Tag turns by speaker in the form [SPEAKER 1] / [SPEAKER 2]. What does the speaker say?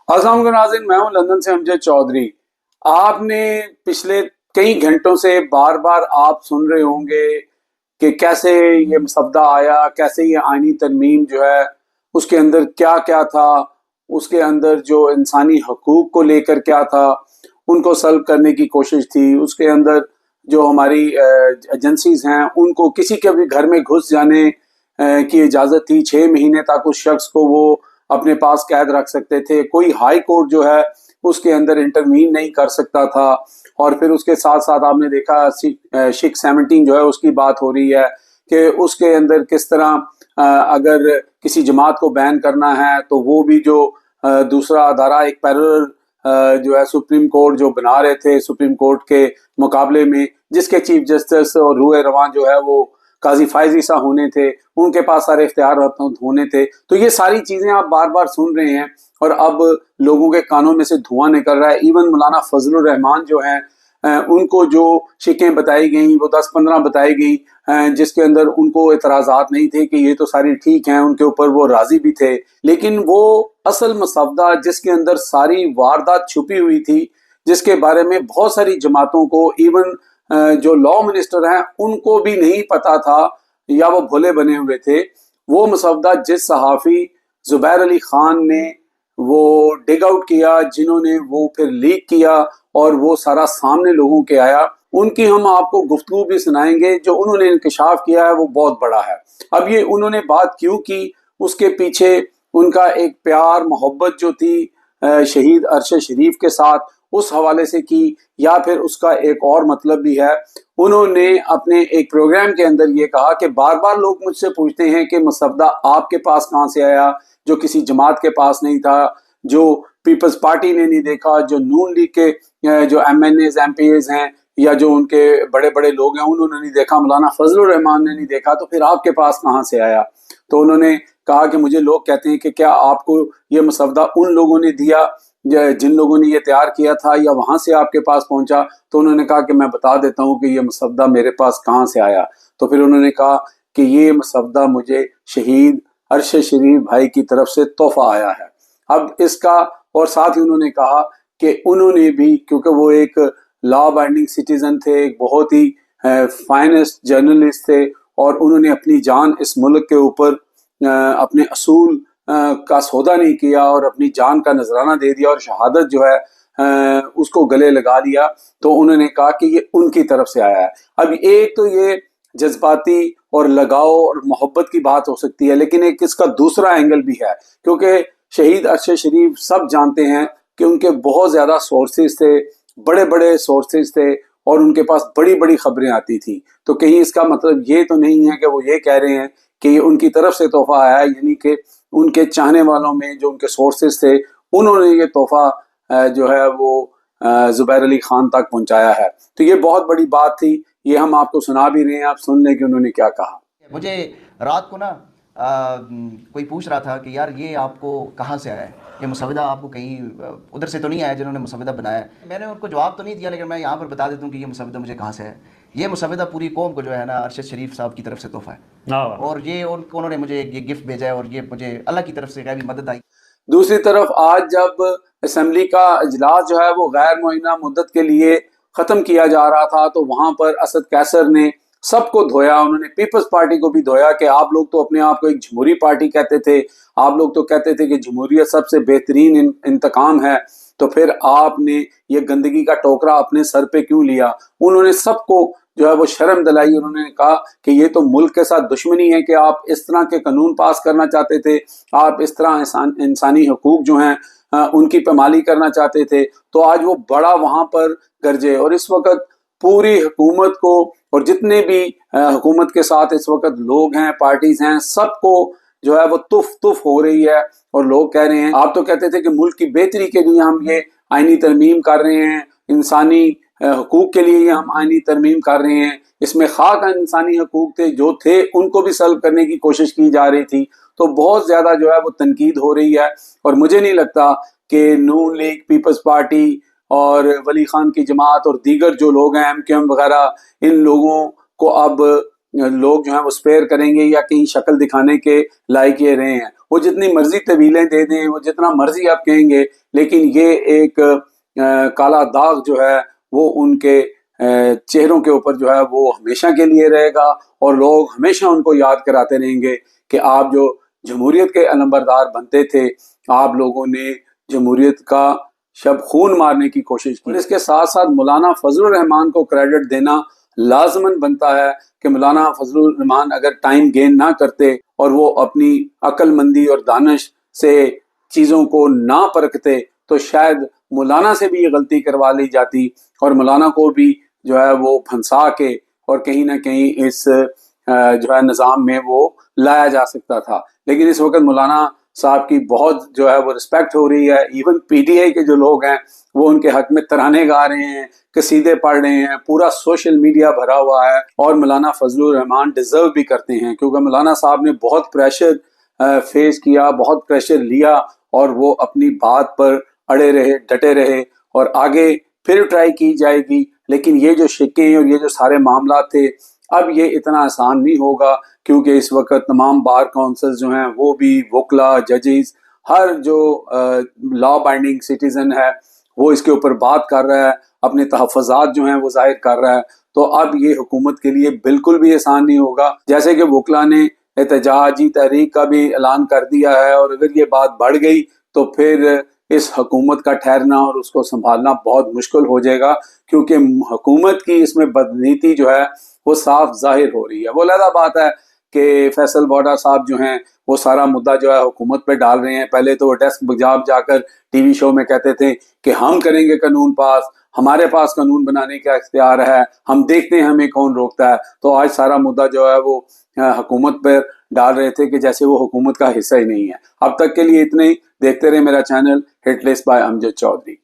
[SPEAKER 1] अस्सलाम वालेकुम नाज़रीन, मैं हूं लंदन से अमजद चौधरी। आपने पिछले कई घंटों से बार बार आप सुन रहे होंगे कि कैसे ये मसवदा आया, कैसे ये आईनी तरमीम जो है उसके अंदर क्या क्या था, उसके अंदर जो इंसानी हकूक को लेकर क्या था, उनको सल्व करने की कोशिश थी। उसके अंदर जो हमारी एजेंसीज हैं उनको किसी के भी घर में घुस जाने की इजाज़त थी। 6 महीने तक उस शख्स को वो अपने पास कैद रख सकते थे। कोई हाई कोर्ट जो है उसके अंदर इंटरवीन नहीं कर सकता था। और फिर उसके साथ साथ आपने देखा शिक 17 जो है उसकी बात हो रही है कि उसके अंदर किस तरह अगर किसी जमात को बैन करना है तो वो भी जो दूसरा अदारा एक पैरेलल जो है सुप्रीम कोर्ट जो बना रहे थे सुप्रीम कोर्ट के मुकाबले में, जिसके चीफ जस्टिस और रूए रवान जो है वो काजी फायज ईसा होने थे, उनके पास सारे इख्तियार होने थे। तो ये सारी चीजें आप बार बार सुन रहे हैं और अब लोगों के कानों में से धुआं निकल रहा है। इवन मौलाना फजलुर रहमान जो हैं उनको जो शिकें बताई गई वो 10-15 बताई गई, जिसके अंदर उनको एतराज़ात नहीं थे कि ये तो सारी ठीक हैं, उनके ऊपर वो राजी भी थे। लेकिन वो असल मसवदा जिसके अंदर सारी वारदात छुपी हुई थी, जिसके बारे में बहुत सारी जमातों को, इवन जो लॉ मिनिस्टर हैं उनको भी नहीं पता था या वो भोले बने हुए थे, वो मसवदा जिस सहाफ़ी जुबैर अली खान ने वो डिग आउट किया, जिन्होंने वो फिर लीक किया और वो सारा सामने लोगों के आया, उनकी हम आपको गुफ्तगू भी सुनाएंगे। जो उन्होंने इंकशाफ किया है वो बहुत बड़ा है। अब ये उन्होंने बात क्यों की, उसके पीछे उनका एक प्यार मोहब्बत जो थी शहीद अरशद शरीफ के साथ, उस हवाले से की, या फिर उसका एक और मतलब भी है। उन्होंने अपने एक प्रोग्राम के अंदर ये कहा कि बार बार लोग मुझसे पूछते हैं कि मसवदा आपके पास कहाँ से आया, जो किसी जमात के पास नहीं था, जो पीपल्स पार्टी ने नहीं देखा, जो नून लीग के जो MNAs MPAs हैं या जो उनके बड़े बड़े लोग हैं उन्होंने नहीं देखा, मौलाना फजलुर रहमान ने नहीं देखा, तो फिर आपके पास कहाँ से आया। तो उन्होंने कहा कि मुझे लोग कहते हैं कि क्या आपको ये मसवदा उन लोगों ने दिया जिन लोगों ने ये तैयार किया था, या वहां से आपके पास पहुंचा। तो उन्होंने कहा कि मैं बता देता हूं कि ये मसवदा मेरे पास कहाँ से आया। तो फिर उन्होंने कहा कि ये मसवदा मुझे शहीद अरशद शरीफ भाई की तरफ से तोहफा आया है। अब इसका, और साथ ही उन्होंने कहा कि उन्होंने भी, क्योंकि वो एक लॉ बाइंडिंग सिटीजन थे, एक बहुत ही फाइनेस्ट जर्नलिस्ट थे, और उन्होंने अपनी जान इस मुल्क के ऊपर अपने असूल का सौदा नहीं किया और अपनी जान का नजराना दे दिया और शहादत जो है उसको गले लगा लिया। तो उन्होंने कहा कि ये उनकी तरफ से आया है। अब एक तो ये जज्बाती और लगाव और मोहब्बत की बात हो सकती है, लेकिन एक इसका दूसरा एंगल भी है, क्योंकि शहीद अरशद शरीफ सब जानते हैं कि उनके बहुत ज्यादा सोर्सेज थे, बड़े बड़े सोर्सेज थे, और उनके पास बड़ी बड़ी खबरें आती थी। तो कहीं इसका मतलब ये तो नहीं है कि वो ये कह रहे हैं कि ये उनकी तरफ से तोहफा आया है, यानी कि उनके चाहने वालों में जो उनके सोर्सेज थे उन्होंने ये तोहफा जो है वो जुबैर अली खान तक पहुंचाया है। तो ये बहुत बड़ी बात थी, ये हम आपको सुना भी रहे हैं, आप सुन लें कि उन्होंने क्या कहा।
[SPEAKER 2] मुझे रात को ना कोई पूछ रहा था कि यार ये आपको कहाँ से आया है, ये मसवदा आपको कहीं उधर से तो नहीं आया जिन्होंने मसवदा बनाया है। मैंने उनको जवाब तो नहीं दिया, लेकिन मैं यहाँ पर बता देता हूँ कि ये मसवदा मुझे कहाँ से है। ये मसवदा पूरी कौम को जो है ना अरशद शरीफ साहब की तरफ से तोहफा है, और ये उन्होंने मुझे ये गिफ्ट भेजा है, और ये मुझे अल्लाह की तरफ से भी मदद आई।
[SPEAKER 1] दूसरी तरफ आज जब असेंबली का इजलास जो है वो गैर मुअय्यना मुद्दत के लिए खत्म किया जा रहा था, तो वहां पर असद कैसर ने सबको धोया। उन्होंने पीपल्स पार्टी को भी धोया कि आप लोग तो अपने आप को एक जमहूरी पार्टी कहते थे, आप लोग तो कहते थे कि जमहूरियत सबसे बेहतरीन इंतकाम है, तो फिर आपने ये गंदगी का टोकरा अपने सर पे क्यों लिया। उन्होंने सबको जो है वो शर्म दिलाई। उन्होंने कहा कि ये तो मुल्क के साथ दुश्मनी है कि आप इस तरह के कानून पास करना चाहते थे, आप इस तरह इंसानी हकूक जो हैं उनकी पामाली करना चाहते थे। तो आज वो बड़ा वहां पर गरजे, और इस वक्त पूरी हुकूमत को और जितने भी हुकूमत के साथ इस वक्त लोग हैं, पार्टीज हैं, सबको जो है वो तुफ तुफ हो रही है। और लोग कह रहे हैं, आप तो कहते थे कि मुल्क की बेहतरी के लिए हम ये आईनी तरमीम कर रहे हैं, इंसानी हकूक के लिए हम आईनी तरमीम कर रहे हैं, इसमें खाक इंसानी हकूक थे जो थे उनको भी सल्व करने की कोशिश की जा रही थी। तो बहुत ज्यादा जो है वो तनकीद हो रही है, और मुझे नहीं लगता कि नून लीग, पीपल्स पार्टी और वली खान की जमात और दीगर जो लोग हैं MQM वगैरह, इन लोगों को अब لوگ جو ہیں وہ اسپیئر کریں گے یا کہیں شکل دکھانے کے لائق یہ رہے ہیں. وہ جتنی مرضی طویلیں دے دیں, وہ جتنا مرضی آپ کہیں گے, لیکن یہ ایک کالا داغ جو ہے وہ ان کے چہروں کے اوپر جو ہے وہ ہمیشہ کے لیے رہے گا, اور لوگ ہمیشہ ان کو یاد کراتے رہیں گے کہ آپ جو جمہوریت کے علمبردار بنتے تھے, آپ لوگوں نے جمہوریت کا شب خون مارنے کی کوشش کی. اور اس کے ساتھ ساتھ مولانا فضل الرحمان کو کریڈٹ دینا لازماً بنتا ہے کہ مولانا فضل الرحمان اگر ٹائم گین نہ کرتے اور وہ اپنی عقل مندی اور دانش سے چیزوں کو نہ پرکھتے تو شاید مولانا سے بھی یہ غلطی کروا لی جاتی, اور مولانا کو بھی جو ہے وہ پھنسا کے اور کہیں نہ کہیں اس جو ہے نظام میں وہ لایا جا سکتا تھا. لیکن اس وقت مولانا صاحب کی بہت جو ہے وہ رسپیکٹ ہو رہی ہے. ایون پی ٹی آئی کے جو لوگ ہیں وہ ان کے حق میں ترانے گا رہے ہیں, قصیدے پڑھ رہے ہیں, پورا سوشل میڈیا بھرا ہوا ہے. اور مولانا فضل الرحمان ڈیزرو بھی کرتے ہیں, کیونکہ مولانا صاحب نے بہت پریشر فیس کیا, بہت پریشر لیا, اور وہ اپنی بات پر اڑے رہے, ڈٹے رہے, اور آگے پھر ٹرائی کی جائے گی. لیکن یہ جو شکیں اور یہ جو سارے معاملات تھے, اب یہ اتنا آسان نہیں ہوگا, کیونکہ اس وقت تمام بار کونسل جو ہیں وہ بھی وکلا, ججز, ہر جو لا بائنڈنگ سٹیزن ہے وہ اس کے اوپر بات کر رہا ہے, اپنے تحفظات جو ہیں وہ ظاہر کر رہا ہے. تو اب یہ حکومت کے لیے بالکل بھی آسان نہیں ہوگا. جیسے کہ وکلا نے احتجاجی تحریک کا بھی اعلان کر دیا ہے, اور اگر یہ بات بڑھ گئی تو پھر اس حکومت کا ٹھہرنا اور اس کو سنبھالنا بہت مشکل ہو جائے گا, کیونکہ حکومت کی اس میں بدنیتی جو ہے وہ صاف ظاہر ہو رہی ہے. وہ علیحدہ بات ہے کہ فیصل واڈا صاحب جو ہیں وہ سارا مدعا جو ہے حکومت پہ ڈال رہے ہیں. پہلے تو وہ ڈیسک جا کر ٹی وی شو میں کہتے تھے کہ ہم کریں گے قانون پاس, ہمارے پاس قانون بنانے کا اختیار ہے, ہم دیکھتے ہیں ہمیں کون روکتا ہے. تو آج سارا مدعا جو ہے وہ حکومت پر ڈال رہے تھے کہ جیسے وہ حکومت کا حصہ ہی نہیں ہے. اب تک کے لیے اتنے ہی. دیکھتے رہے میرا channel hit list by Amjad Chaudhry.